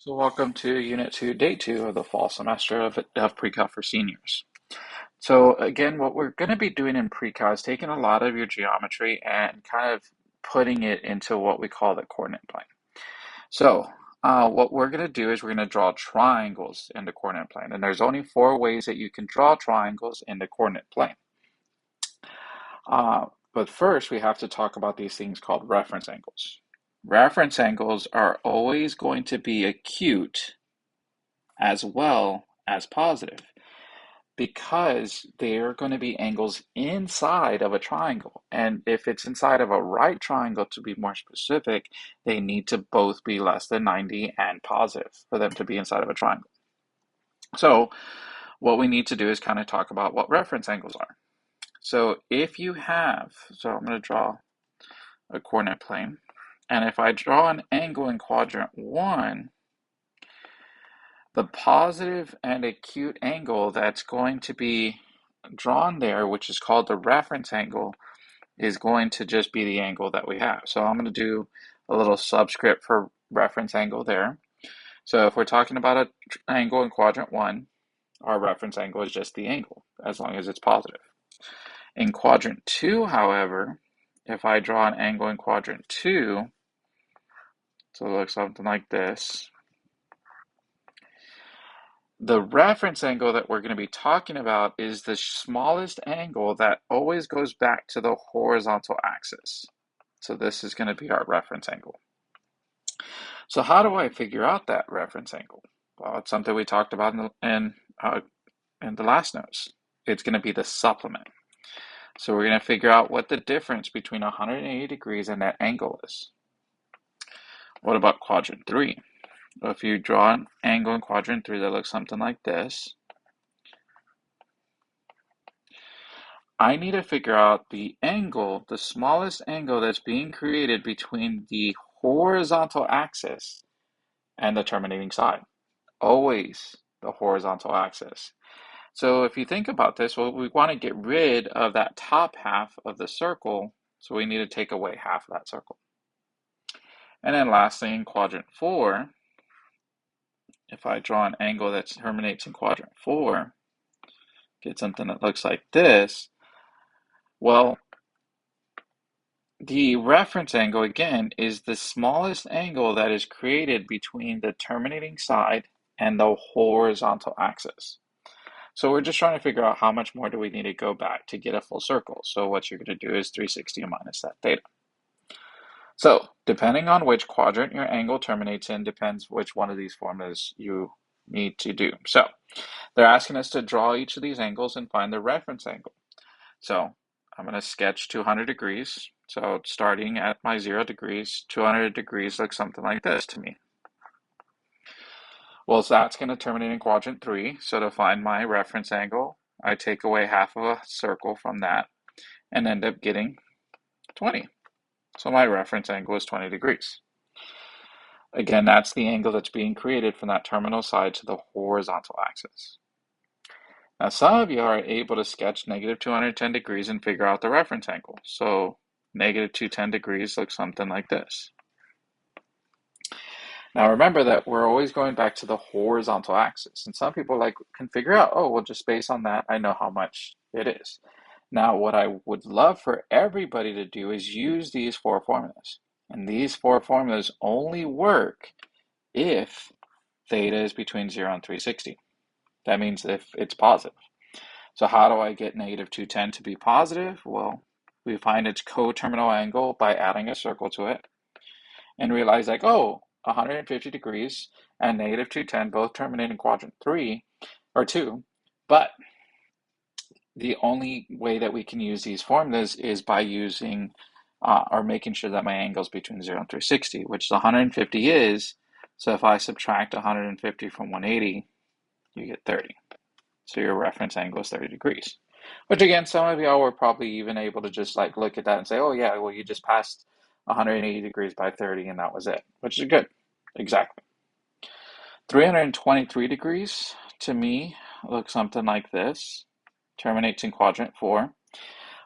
So welcome to Unit 2, Day 2 of the fall semester of PreCal for seniors. So again, what we're going to be doing in PreCal is taking a lot of your geometry and kind of putting it into what we call the coordinate plane. So what we're going to do is we're going to draw triangles in the coordinate plane. And there's only 4 ways that you can draw triangles in the coordinate plane. But first, we have to talk about these things called reference angles. Reference angles are always going to be acute as well as positive because they're going to be angles inside of a triangle. And if it's inside of a right triangle, to be more specific, they need to both be less than 90 and positive for them to be inside of a triangle. So what we need to do is kind of talk about what reference angles are. So if you have, so I'm going to draw a coordinate plane, and if I draw an angle in quadrant 1, the positive and acute angle that's going to be drawn there, which is called the reference angle, is going to just be the angle that we have. So I'm going to do a little subscript for reference angle there. So if we're talking about an angle in quadrant 1, our reference angle is just the angle, as long as it's positive. In quadrant 2, however, if I draw an angle in quadrant 2, so it looks something like this. The reference angle that we're going to be talking about is the smallest angle that always goes back to the horizontal axis. So this is going to be our reference angle. So how do I figure out that reference angle? Well, it's something we talked about in the last notes. It's going to be the supplement. So we're going to figure out what the difference between 180 degrees and that angle is. What about quadrant 3? Well, if you draw an angle in quadrant 3 that looks something like this, I need to figure out the angle, the smallest angle that's being created between the horizontal axis and the terminating side. Always the horizontal axis. So if you think about this, well, we want to get rid of that top half of the circle, so we need to take away half of that circle. And then lastly, in quadrant 4, if I draw an angle that terminates in quadrant 4, get something that looks like this, well, the reference angle, again, is the smallest angle that is created between the terminating side and the horizontal axis. So we're just trying to figure out how much more do we need to go back to get a full circle. So what you're going to do is 360 minus that theta. So depending on which quadrant your angle terminates in depends which one of these formulas you need to do. So they're asking us to draw each of these angles and find the reference angle. So I'm going to sketch 200 degrees. So starting at my 0 degrees, 200 degrees looks something like this to me. Well, so that's going to terminate in quadrant 3. So to find my reference angle, I take away half of a circle from that and end up getting 20. So my reference angle is 20 degrees. Again, that's the angle that's being created from that terminal side to the horizontal axis. Now, some of you are able to sketch negative 210 degrees and figure out the reference angle. So negative 210 degrees looks something like this. Now remember that we're always going back to the horizontal axis. And some people can figure out, oh, well, just based on that, I know how much it is. Now, what I would love for everybody to do is use these 4 formulas. And these 4 formulas only work if theta is between 0 and 360. That means if it's positive. So how do I get negative 210 to be positive? Well, we find its coterminal angle by adding a circle to it and realize 150 degrees and negative 210 both terminate in quadrant 3 or 2. But the only way that we can use these formulas is by using or making sure that my angle is between 0 and 360, which 150 is. So if I subtract 150 from 180, you get 30. So your reference angle is 30 degrees. Which again, some of y'all were probably even able to just look at that and say, oh yeah, well you just passed 180 degrees by 30 and that was it, which is good. Exactly. 323 degrees to me looks something like this. Terminates in quadrant 4,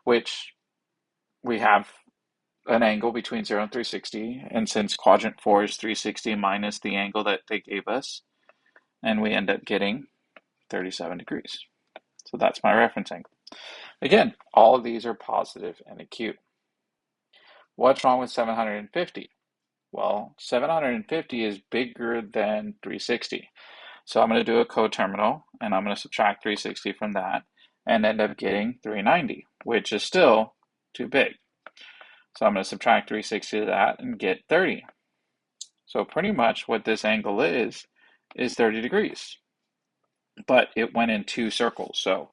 which we have an angle between 0 and 360, and since quadrant 4 is 360 minus the angle that they gave us, and we end up getting 37 degrees. So that's my reference angle. Again, all of these are positive and acute. What's wrong with 750? Well, 750 is bigger than 360. So I'm going to do a coterminal, and I'm going to subtract 360 from that, and end up getting 390, which is still too big. So I'm going to subtract 360 to that and get 30. So pretty much what this angle is 30 degrees. But it went in two circles. So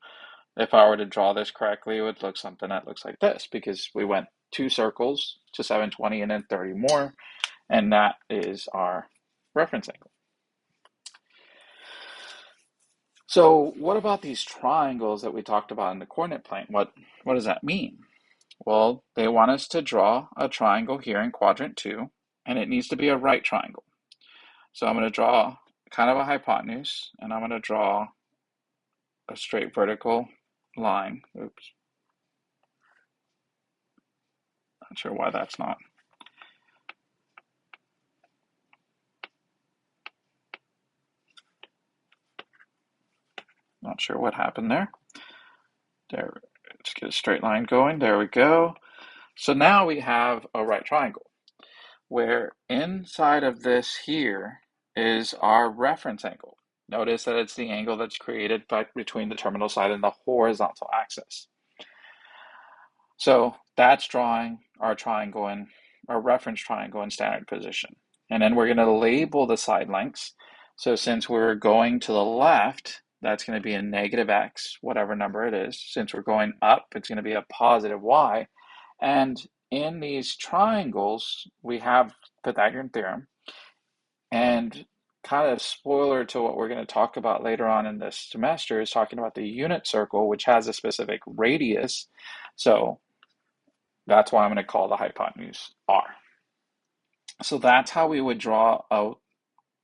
if I were to draw this correctly, it would look something that looks like this, because we went two circles to 720 and then 30 more, and that is our reference angle. So what about these triangles that we talked about in the coordinate plane? What does that mean? Well, they want us to draw a triangle here in quadrant 2, and it needs to be a right triangle. So I'm going to draw kind of a hypotenuse, and I'm going to draw a straight vertical line. Oops. Not sure why that's not. Not sure what happened there. There, let's get a straight line going. There we go. So now we have a right triangle, where inside of this here is our reference angle. Notice that it's the angle that's created between the terminal side and the horizontal axis. So that's drawing our triangle in our reference triangle in standard position. And then we're going to label the side lengths. So since we're going to the left, that's going to be a negative x, whatever number it is. Since we're going up, it's going to be a positive y. And in these triangles, we have Pythagorean theorem. And kind of spoiler to what we're going to talk about later on in this semester is talking about the unit circle, which has a specific radius. So that's why I'm going to call the hypotenuse r. So that's how we would draw a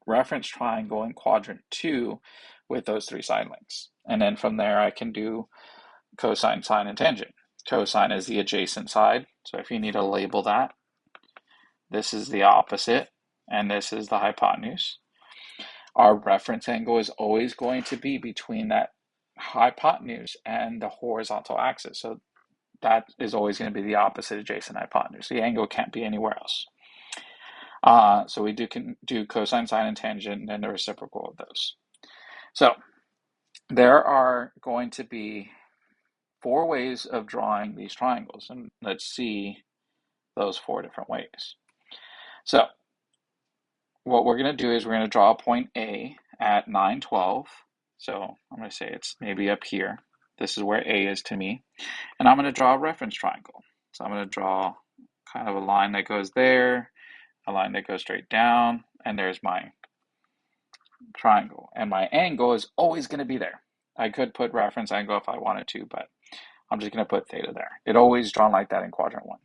reference triangle in quadrant 2 with those three side lengths. And then from there, I can do cosine, sine, and tangent. Cosine is the adjacent side. So if you need to label that, this is the opposite, and this is the hypotenuse. Our reference angle is always going to be between that hypotenuse and the horizontal axis. So that is always going to be the opposite adjacent hypotenuse. The angle can't be anywhere else. So we can do cosine, sine, and tangent, and then the reciprocal of those. So there are going to be 4 ways of drawing these triangles, and let's see those 4 different ways. So what we're going to do is we're going to draw a point A at 912. So I'm going to say it's maybe up here. This is where A is to me. And I'm going to draw a reference triangle. So I'm going to draw kind of a line that goes there, a line that goes straight down, and there's my triangle. And my angle is always going to be there. I could put reference angle if I wanted to, but I'm just going to put theta there. It always drawn like that in quadrant 1.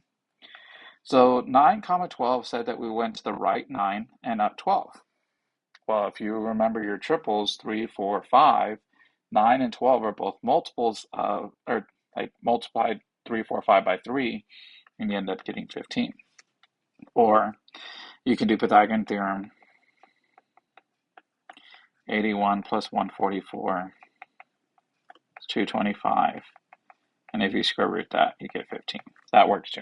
So 9, 12 said that we went to the right 9 and up 12. Well, if you remember your triples, 3, 4, 5, 9 and 12 are both multiples of, or like multiplied 3, 4, 5 by 3, and you end up getting 15. Or you can do Pythagorean theorem, 81 plus 144 is 225. And if you square root that, you get 15. That works too.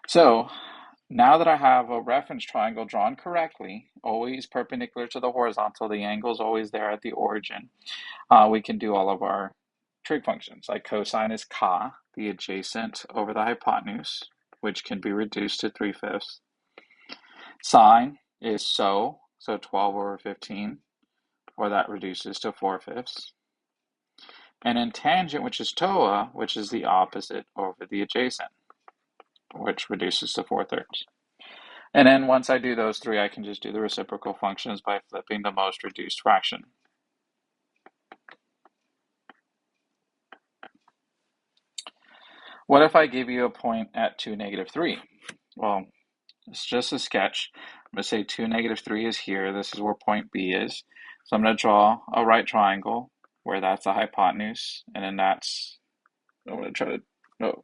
So now that I have a reference triangle drawn correctly, always perpendicular to the horizontal, the angle is always there at the origin, we can do all of our trig functions. Like cosine is ca, the adjacent over the hypotenuse, which can be reduced to 3/5. Sine is so 12 over 15, or that reduces to 4/5. And then tangent, which is toa, which is the opposite over the adjacent, which reduces to 4/3. And then once I do those 3, I can just do the reciprocal functions by flipping the most reduced fraction. What if I give you a point at 2, -3? Well, it's just a sketch. I'm going to say 2, -3 is here. This is where point B is. So I'm going to draw a right triangle where that's the hypotenuse, and then that's, I'm going to try to,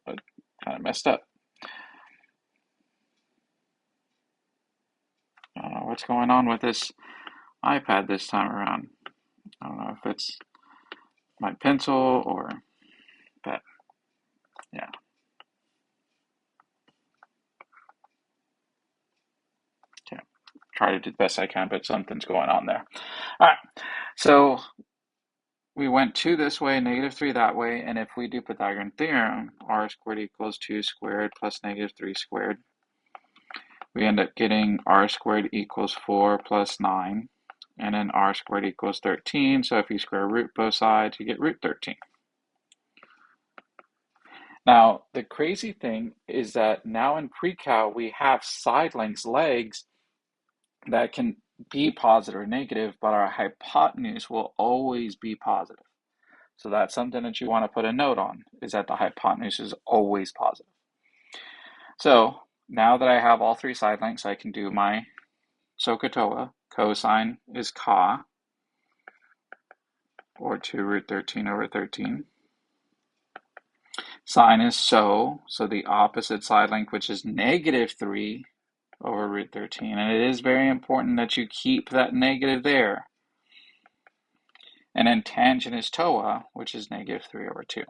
I kind of messed up. what's going on with this iPad this time around. I don't know if it's my pencil or, but yeah. Okay. Try to do the best I can, but something's going on there. All right. So we went 2 this way, -3 that way, and if we do Pythagorean theorem, r squared equals 2 squared plus -3 squared, we end up getting r squared equals 4 plus 9, and then r squared equals 13, so if you square root both sides, you get root 13. Now, the crazy thing is that now in PreCal, we have side lengths, legs, that can be positive or negative, but our hypotenuse will always be positive. So that's something that you want to put a note on, is that the hypotenuse is always positive. So now that I have all 3 side lengths, I can do my SOHCAHTOA. Cosine is ca, or 2 root 13 over 13. Sine is so the opposite side length, which is -3 over root 13. And it is very important that you keep that negative there. And then tangent is TOA, which is -3 over 2.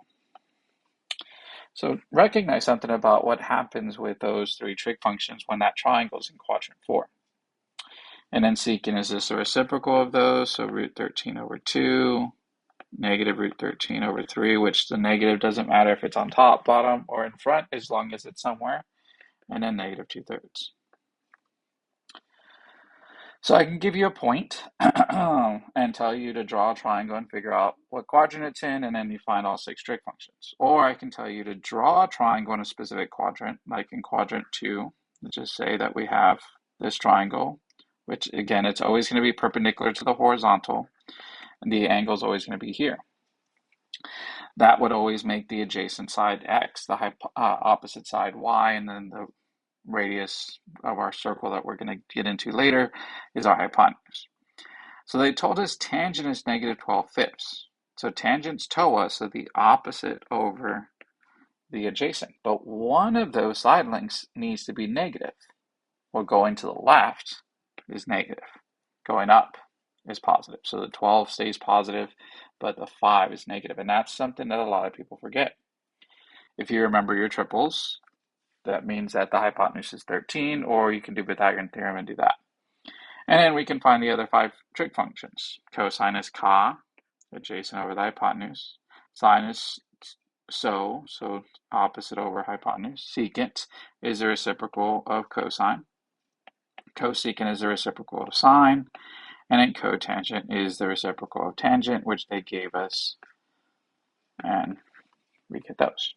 So recognize something about what happens with those 3 trig functions when that triangle is in quadrant 4. And then secant is just a reciprocal of those, so root 13 over 2, negative root 13 over 3, which the negative doesn't matter if it's on top, bottom, or in front, as long as it's somewhere, and then negative 2/3. So I can give you a point and tell you to draw a triangle and figure out what quadrant it's in, and then you find all 6 trig functions. Or I can tell you to draw a triangle in a specific quadrant, like in quadrant 2. Let's just say that we have this triangle, which again, it's always going to be perpendicular to the horizontal, and the angle is always going to be here. That would always make the adjacent side x, the opposite side y, and then the radius of our circle that we're going to get into later is our hypotenuse. So they told us tangent is -12/5. So tangent's TOA, so the opposite over the adjacent. But one of those side lengths needs to be negative. Well, going to the left is negative. Going up is positive. So the 12 stays positive, but the 5 is negative. And that's something that a lot of people forget. If you remember your triples, that means that the hypotenuse is 13, or you can do Pythagorean theorem and do that. And then we can find the other 5 trig functions. Cosine is ca, adjacent over the hypotenuse. Sine is so opposite over hypotenuse. Secant is the reciprocal of cosine. Cosecant is the reciprocal of sine. And then cotangent is the reciprocal of tangent, which they gave us. And we get those.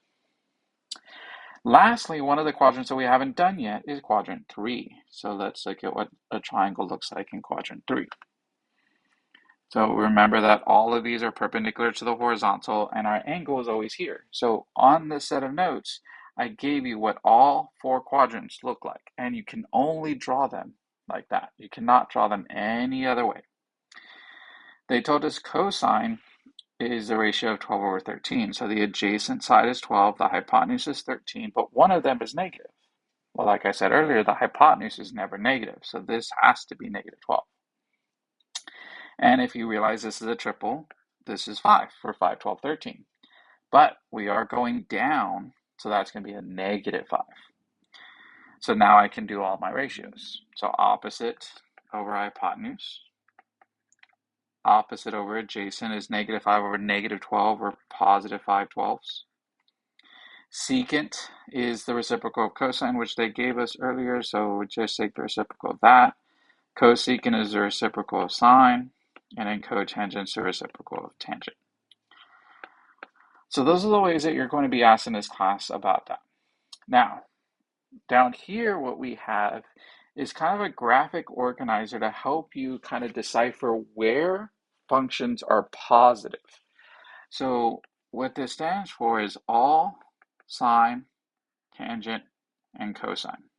Lastly, one of the quadrants that we haven't done yet is quadrant 3. So let's look at what a triangle looks like in quadrant 3. So remember that all of these are perpendicular to the horizontal, and our angle is always here. So on this set of notes, I gave you what all 4 quadrants look like, and you can only draw them like that. You cannot draw them any other way. They told us cosine is the ratio of 12 over 13. So the adjacent side is 12, the hypotenuse is 13, but one of them is negative. Well, like I said earlier, the hypotenuse is never negative, so this has to be -12. And if you realize this is a triple, this is 5 for 5, 12, 13. But we are going down, so that's going to be a -5. So now I can do all my ratios. So opposite over hypotenuse. Opposite over adjacent is -5 over -12, or positive 5/12. Secant is the reciprocal of cosine, which they gave us earlier, so we just take the reciprocal of that. Cosecant is the reciprocal of sine, and then cotangent is the reciprocal of tangent. So those are the ways that you're going to be asked in this class about that. Now, down here, what we have is kind of a graphic organizer to help you kind of decipher where functions are positive. So what this stands for is all sine, tangent, and cosine.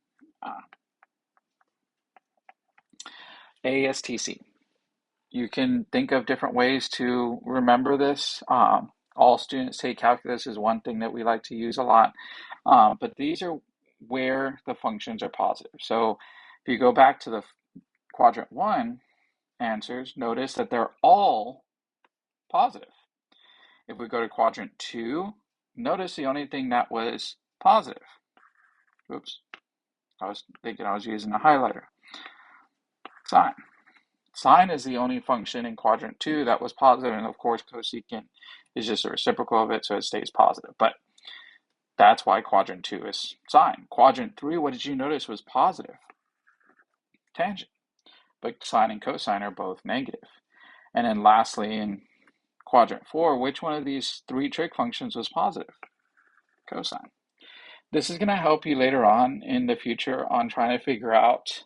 ASTC. You can think of different ways to remember this. All students take calculus is one thing that we like to use a lot, but these are where the functions are positive. So if you go back to the quadrant 1 answers, notice that they're all positive. If we go to quadrant 2, notice the only thing that was positive. Oops, I was thinking I was using a highlighter. Sine. Sine is the only function in quadrant 2 that was positive, and of course cosecant is just a reciprocal of it, so it stays positive. But that's why quadrant 2 is sine. Quadrant 3, what did you notice was positive? Tangent. But sine and cosine are both negative. And then lastly, in quadrant 4, which one of these 3 trig functions was positive? Cosine. This is going to help you later on in the future on trying to figure out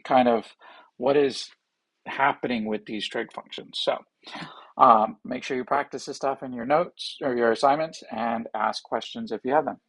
kind of what is happening with these trig functions. So make sure you practice this stuff in your notes or your assignments and ask questions if you have them.